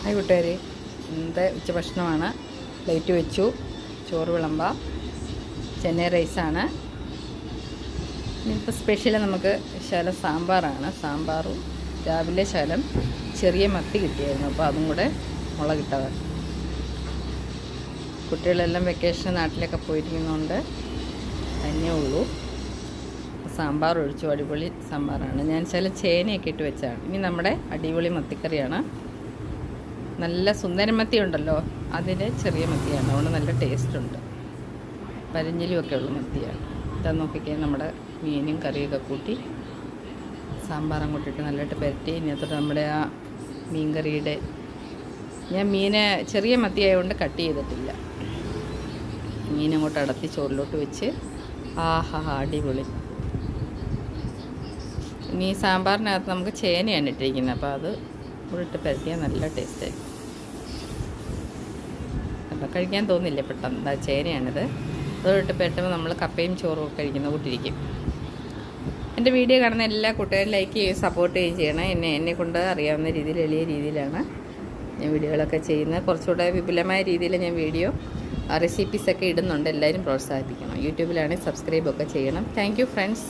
Hi കൂട്ടുകാരെ, ഇന്നത്തെ ഉച്ചഭക്ഷണമാണ്. Plate വെച്ചു, ചോറ് വിളമ്പ, ചെന്നൈ റൈസാണ്. ഇന്നിപ്പോൾ സ്പെഷ്യൽ നമുക്ക് ശകലം സാമ്പാറാണ്. സാമ്പാറും രാവിലെ ശകലം ചെറിയ മത്തി കിട്ടിയായിരുന്നു, അപ്പോൾ അതും കൂടെ മുളകിട്ടത്. കുട്ടികളെല്ലാം വെക്കേഷൻ നാട്ടിലൊക്കെ പോയിരിക്കുന്നതുകൊണ്ട് തന്നെ ഉള്ളൂ. സാമ്പാർ ഒഴിച്ചു, അടിപൊളി സാമ്പാറാണ്. ഞാൻ ചില ചേനയൊക്കെ ഇട്ട് വെച്ചാണ്. ഇനി നമ്മുടെ അടിപൊളി മത്തിക്കറിയാണ്. നല്ല സുന്ദരമത്തി ഉണ്ടല്ലോ, അതിന് ചെറിയ മത്തിയാണ്, അതുകൊണ്ട് നല്ല ടേസ്റ്റുണ്ട്. പരിഞ്ഞിലുമൊക്കെ ഉള്ള മത്തിയാണ്. ഇതാ നോക്കിക്കാൻ നമ്മുടെ മീനും കറിയൊക്കെ കൂട്ടി സാമ്പാർ അങ്ങോട്ടിട്ട് നല്ലതായിട്ട് പുരട്ടി. ഇതിനകത്തോട്ട് നമ്മുടെ ആ മീൻ കറിയുടെ, ഞാൻ മീന് ചെറിയ മത്തി ആയതുകൊണ്ട് കട്ട് ചെയ്തിട്ടില്ല. മീനങ്ങോട്ട് അടത്തി ചോറിലോട്ട് വെച്ച് ആഹാ അടിപൊളി. ഇനി സാമ്പാറിനകത്ത് നമുക്ക് ചേനയാണ് ഇട്ടിരിക്കുന്നത്, അപ്പോൾ അത് കൂടെ ഇട്ട് പുരട്ടിയാൽ നല്ല ടേസ്റ്റായിരിക്കും. അപ്പോൾ കഴിക്കാൻ തോന്നില്ല പെട്ടെന്ന്. എന്താ ചേനയാണിത്, അതോട്ട് പുരട്ടുമ്പോൾ നമ്മൾ കപ്പയും ചോറും ഒക്കെ കഴിക്കുന്ന കൂട്ടിരിക്കും. എൻ്റെ വീഡിയോ കാണുന്ന എല്ലാ കൂട്ടുകാരും ലൈക്ക് ചെയ്യുകയും സപ്പോർട്ട് ചെയ്യുകയും ചെയ്യണം. എന്നെ കൊണ്ട് അറിയാവുന്ന രീതിയിൽ, എളിയ രീതിയിലാണ് ഞാൻ വീഡിയോകളൊക്കെ ചെയ്യുന്നത്. കുറച്ചുകൂടെ വിപുലമായ രീതിയിൽ ഞാൻ വീഡിയോ റെസിപ്പീസൊക്കെ ഇടുന്നുണ്ട്. എല്ലാവരും പ്രോത്സാഹിപ്പിക്കണം. യൂട്യൂബിലാണെങ്കിൽ സബ്സ്ക്രൈബൊക്കെ ചെയ്യണം. Thank you friends.